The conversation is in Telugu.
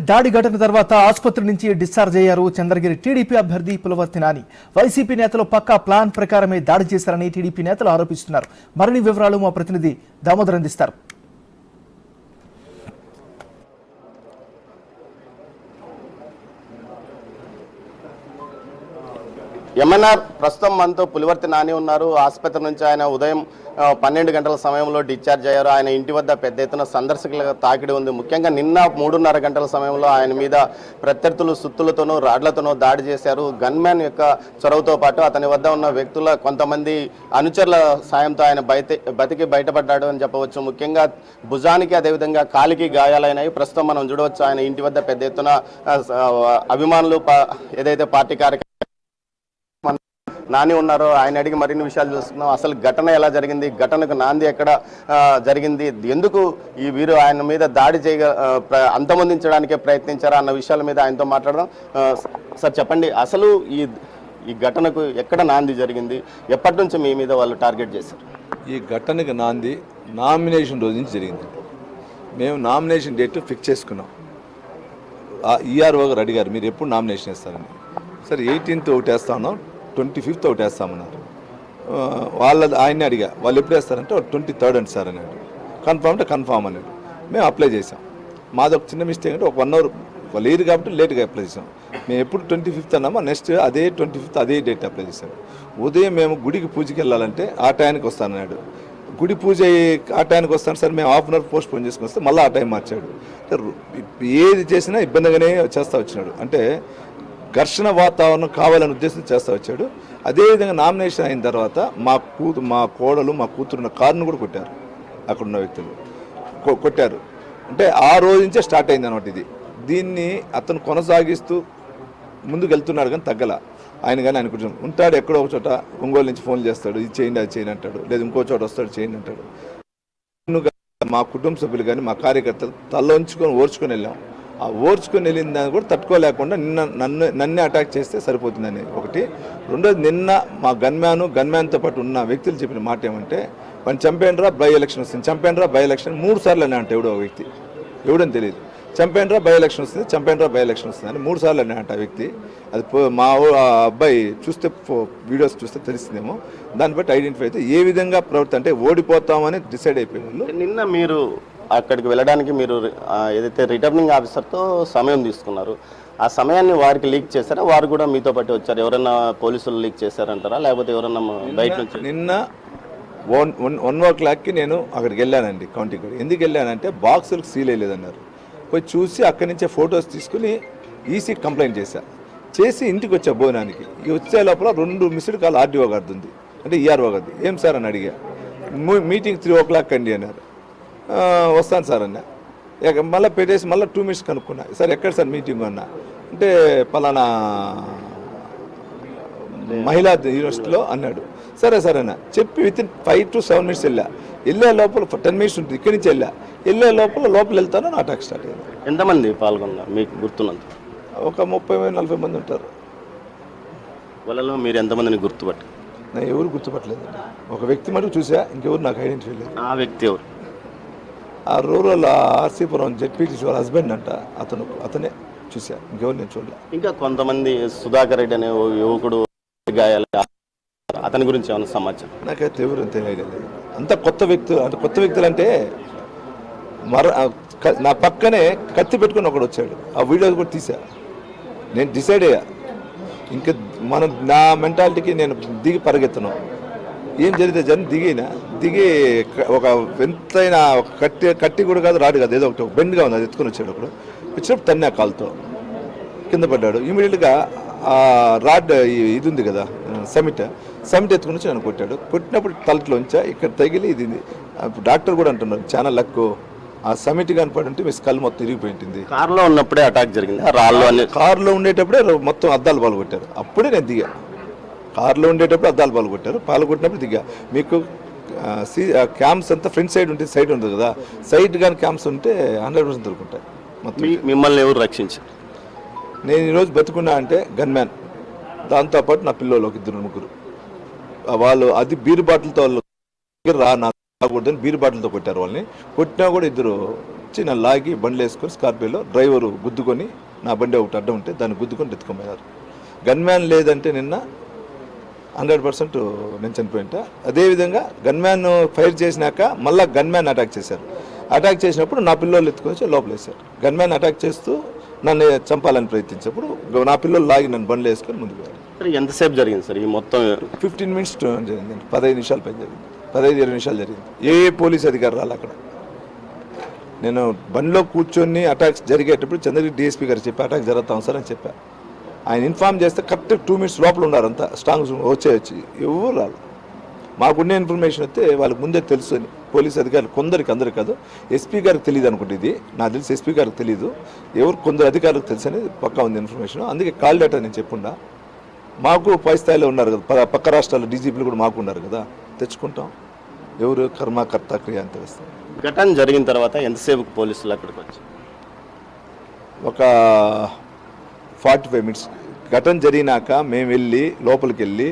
దాడి ఘటన తర్వాత ఆసుపత్రి నుంచి డిశ్చార్జ్ అయ్యారు చంద్రగిరి టీడీపీ అభ్యర్థి పులవర్తి నాని. వైసీపీ నేతలు పక్కా ప్లాన్ ప్రకారమే దాడి చేశారని టీడీపీ నేతలు ఆరోపిస్తున్నారు. మరిన్ని వివరాలు మా ప్రతినిధి దామోదర్ అందిస్తారు. ఎంఎన్ఆర్ ప్రస్తుతం మనతో పులివర్తి నాని ఉన్నారు. ఆసుపత్రి నుంచి ఆయన ఉదయం 12 గంటల సమయంలో డిశ్చార్జ్ అయ్యారు. ఆయన ఇంటి వద్ద పెద్ద ఎత్తున సందర్శకుల తాకిడి ఉంది. ముఖ్యంగా నిన్న 3:30 గంటల సమయంలో ఆయన మీద ప్రత్యర్థులు సుత్తులతోనూ రాడ్లతోనూ దాడి చేశారు. గన్మ్యాన్ యొక్క చొరవతో పాటు అతని వద్ద ఉన్న వ్యక్తుల కొంతమంది అనుచరుల సాయంతో ఆయన బతికి బయటపడ్డాడు అని చెప్పవచ్చు. ముఖ్యంగా భుజానికి అదేవిధంగా కాలికి గాయాలైనాయి. ప్రస్తుతం మనం చూడవచ్చు ఆయన ఇంటి వద్ద పెద్ద ఎత్తున అభిమానులు ఏదైతే పార్టీ కార్యక్రమం నాని ఉన్నారో ఆయన అడిగి మరిన్ని విషయాలు చూస్తున్నాం. అసలు ఘటన ఎలా జరిగింది, ఘటనకు నాంది ఎక్కడ జరిగింది, ఎందుకు ఈ వీరు ఆయన మీద దాడి అంతమొందించడానికే ప్రయత్నించారా అన్న విషయాల మీద ఆయనతో మాట్లాడదాం. సార్ చెప్పండి, అసలు ఈ ఘటనకు ఎక్కడ నాంది జరిగింది, ఎప్పటి నుంచి మీ మీద వాళ్ళు టార్గెట్ చేశారు? ఈ ఘటనకు నాంది నామినేషన్ రోజు నుంచి జరిగింది. మేము నామినేషన్ డేట్ ఫిక్స్ చేసుకున్నాం. ఈఆర్ఓ గారు అడిగారు మీరు ఎప్పుడు నామినేషన్ వేస్తారని. సరే 18th ఒకటి వేస్తా ఉన్నాం, 25th ఒకటి వేస్తామన్నారు. ఆయన్ని అడిగా వాళ్ళు ఎప్పుడు వేస్తారంటే 23rd అండి సార్ అన్నాడు. కన్ఫామ్ అంటే కన్ఫామ్ అన్నాడు. మేము అప్లై చేసాం. మాది ఒక చిన్న మిస్టేక్ అంటే 1 hour వాళ్ళు లేరు కాబట్టి లేట్గా అప్లై చేసాం. మేము ఎప్పుడు 25th అన్నామో నెక్స్ట్ అదే 25th అదే డేట్ అప్లై చేశాం. ఉదయం మేము గుడికి పూజకి వెళ్ళాలంటే ఆ టైంకి వస్తానన్నాడు. గుడి పూజ ఆ టైంకి వస్తాను సార్ మేము 1/2 hour పోస్ట్ పోన్ చేసుకుని వస్తే మళ్ళీ ఆ టైం మార్చాడు. ఏది చేసినా ఇబ్బందిగానే చేస్తూ వచ్చినాడు. అంటే ఘర్షణ వాతావరణం కావాలని ఉద్దేశం చేస్తూ వచ్చాడు. అదేవిధంగా నామినేషన్ అయిన తర్వాత మా కోడలు మా కూతురున్న కారును కూడా కొట్టారు. అక్కడున్న వ్యక్తులు కొట్టారు. అంటే ఆ రోజు నుంచే స్టార్ట్ అయింది అన్నమాట. దీన్ని అతను కొనసాగిస్తూ ముందుకు వెళ్తున్నాడు కానీ తగ్గల. ఆయన కానీ ఆయన కొంచెం ఉంటాడు ఎక్కడో ఒక చోట ఒంగోలు నుంచి ఫోన్ చేస్తాడు, ఇది చేయండి అది చేయండి అంటాడు, లేదు ఇంకో చోట వస్తాడు చేయండి అంటాడు. మా కుటుంబ సభ్యులు కానీ మా కార్యకర్తలు తల్లోంచుకొని ఓర్చుకొని వెళ్ళాం. ఆ ఓర్చుకొని వెళ్ళిన దాన్ని కూడా తట్టుకోలేకుండా నన్నే అటాక్ చేస్తే సరిపోతుందని ఒకటి. రెండోది నిన్న మా గన్మ్యాన్తో పాటు ఉన్న వ్యక్తులు చెప్పిన మాట ఏమంటే వాడిని చంపేండ్రా బై ఎలక్షన్ వస్తుంది, చంపేండ్రా బై ఎలక్షన్ 3 సార్లు అన్నా అంటే ఎవడో వ్యక్తి ఎవడని తెలియదు. చంపేండ్రా బై ఎలక్షన్ వస్తుంది, చంపేండ్రా బై ఎలక్షన్ వస్తుంది అని 3 సార్లు అన్నా అంట ఆ వ్యక్తి. అది మా అబ్బాయి చూస్తే వీడియోస్ చూస్తే తెలిసిందేమో. దాన్ని బట్టి ఐడెంటిఫై అయితే ఏ విధంగా అంటే ఓడిపోతామని డిసైడ్ అయిపోయింది. నిన్న మీరు అక్కడికి వెళ్ళడానికి మీరు ఏదైతే రిటర్నింగ్ ఆఫీసర్తో సమయం తీసుకున్నారు, ఆ సమయాన్ని వారికి లీక్ చేశారా? వారు కూడా మీతో పాటు వచ్చారు? ఎవరైనా పోలీసులు లీక్ చేశారంటారా, లేకపోతే ఎవరన్నా బయట నుంచి? నిన్న 1 o'clockకి నేను అక్కడికి వెళ్ళానండి కౌంటింగ్. ఎందుకు వెళ్ళానంటే బాక్సులకు సీల్ వేయలేదన్నారు. పోయి చూసి అక్కడి నుంచే ఫొటోస్ తీసుకుని ఈసీకి కంప్లైంట్ చేసి ఇంటికి వచ్చా భోజనానికి. వచ్చే లోపల 2 మిస్డ్ కాల్ ఆర్డీఓ గారిది ఉంది, అంటే ఈఆర్ఓ గారిది. ఏం సార్ అని అడిగా. మీటింగ్ 3 o'clock అండి అన్నారు. వస్తాను సార్ అన్న. మళ్ళీ పెట్టేసి మళ్ళీ 2 minutes కనుక్కున్నా. సార్ ఎక్కడ సార్ మీటింగ్ అన్నా అంటే పలానా మహిళా యూనివర్సిటీలో అన్నాడు. సరే సార్ అన్న చెప్పి వితిన్ 5 to 7 minutes వెళ్ళే లోపల 10 minutes ఉంటుంది. ఇక్కడి నుంచి వెళ్ళే లోపల వెళ్తాను నా అటాక్ స్టార్ట్ అయ్యింది. ఎంతమంది పాల్గొన్నారు మీకు గుర్తున్నంత? ఒక 30-40 మంది ఉంటారు. వాళ్ళలో మీరు ఎంతమందిని గుర్తుపట్టి? నేను ఎవరు గుర్తుపట్టలేదండి. ఒక వ్యక్తి మటుకు చూసా, ఇంకెవరు నాకు ఐడెంటిఫై లేదు. ఆ వ్యక్తి ఎవరు? ఆ రూరల్ ఆర్సీపురం జెడ్పీటీసీ వాళ్ళ హస్బెండ్ అంట. అతనే చూసా, ఇంకెవరు నేను చూడలే. ఇంకా కొంతమంది సుధాకర్ రెడ్డి అనే యువకుడు గాయాలు, అతని గురించి ఏమైనా సమాచారం? నాకైతే ఎవరు తెలియలేదు. అంత కొత్త వ్యక్తులు అంటే నా పక్కనే కత్తి పెట్టుకుని ఒకడు వచ్చాడు. ఆ వీడియో కూడా తీసా. నేను డిసైడ్ అయ్యా ఇంకా నా మెంటాలిటీకి నేను దిగి పరిగెత్తను. ఏం జరిగితే దిగి ఒక ఎంతైన కట్టి కూడా కాదు, రాడు కాదు, ఏదో ఒకటి బెండ్గా ఉంది, అది ఎత్తుకొని వచ్చాడు. ఒకడు వచ్చినప్పుడు తన్నా కాలుతో కింద పడ్డాడు. ఇమీడియట్గా ఆ రాడ్ ఇది ఉంది కదా సమిట్ ఎత్తుకుని వచ్చి నన్ను కొట్టాడు. కొట్టినప్పుడు తలలోంచా ఇక్కడ తగిలి ఇది. డాక్టర్ కూడా అంటున్నారు చాలా లక్కు, ఆ సమిట్ కనపడుంటే మీ స్కల్ మొత్తం ఇరిగిపోయి ఉంటుంది. కారులో ఉన్నప్పుడే అటాక్ జరిగింది. కారులో ఉండేటప్పుడే మొత్తం అద్దాలు పాల్గొట్టారు. అప్పుడే నేను దిగా. కారులో ఉండేటప్పుడు అద్దాలు పాల్గొట్టినప్పుడు దిగా. మీకు క్యాంప్స్ అంతా ఫ్రంట్ సైడ్ ఉంటుంది, సైడ్ ఉంటుంది కదా, సైడ్ కానీ క్యాంప్స్ ఉంటే 100% దొరుకుంటాయి. మొత్తం మిమ్మల్ని ఎవరు రక్షించారు? నేను ఈరోజు బతుకున్నా అంటే గన్మ్యాన్, దాంతోపాటు నా పిల్లలు ఒక 2-3 వాళ్ళు అది బీరు బాటిల్తో రాకూడదని బీరు బాటిల్తో కొట్టారు. వాళ్ళని కొట్టినా కూడా 2 వచ్చి నన్ను లాగి బండ్లు వేసుకొని స్కార్పియోలో డ్రైవరు గుద్దుకొని నా బండి ఒకటి అడ్డం ఉంటే దాన్ని గుద్దుకొని ఎత్తుకోపోయారు. గన్మ్యాన్ లేదంటే నిన్న 100% నేను చనిపోయింటా. అదేవిధంగా గన్మ్యాన్ ఫైర్ చేసినాక మళ్ళీ గన్మ్యాన్ అటాక్ చేశారు. అటాక్ చేసినప్పుడు నా పిల్లలు ఎత్తుకొని లోపలేశారు. గన్మ్యాన్ అటాక్ చేస్తూ నన్ను చంపాలని ప్రయత్నించినప్పుడు నా పిల్లలు లాగి నన్ను బండ్లు వేసుకొని ముందుకు వెళ్ళారు. సార్ ఎంతసేపు జరిగింది సార్ ఈ మొత్తం? 15 మినిట్స్ జరిగింది, 15 నిమిషాల పైన జరిగింది, 15-20 నిమిషాలు జరిగింది. ఏ పోలీస్ అధికారి రాలి అక్కడ. నేను బండిలో కూర్చొని అటాక్స్ జరిగేటప్పుడు చంద్రగిరి డిఎస్పీ గారు చెప్పి అటాక్ జరుగుతాం సార్ అని చెప్పాను. ఆయన ఇన్ఫార్మ్ చేస్తే కరెక్ట్ 2 మినిట్స్ లోపల ఉన్నారు, అంతా స్ట్రాంగ్ వచ్చి ఎవరు రాదు. మాకుండే ఇన్ఫర్మేషన్ అయితే వాళ్ళకి ముందే తెలుసు అని పోలీస్ అధికారులు కొందరికి, అందరికి కాదు, ఎస్పీ గారికి తెలియదు అనుకుంటే, ఇది నాకు తెలిసి ఎస్పీ గారికి తెలియదు, ఎవరు కొందరు అధికారులకు తెలుసు అనేది పక్కా ఉంది ఇన్ఫర్మేషన్. అందుకే కాల్ డేటా నేను చెప్పుండా. మాకు పై స్థాయిలో ఉన్నారు కదా, పక్క రాష్ట్రాల్లో డీజీపీలు కూడా మాకు ఉన్నారు కదా, తెచ్చుకుంటాం. ఎవరు కర్త క్రియ అని తెలుస్తాం. ఘటన జరిగిన తర్వాత ఎంతసేపు పోలీసులు అక్కడికి వచ్చి? ఒక 45 మినిట్స్. ఘటన జరిగినాక మేము వెళ్ళి లోపలికి వెళ్ళి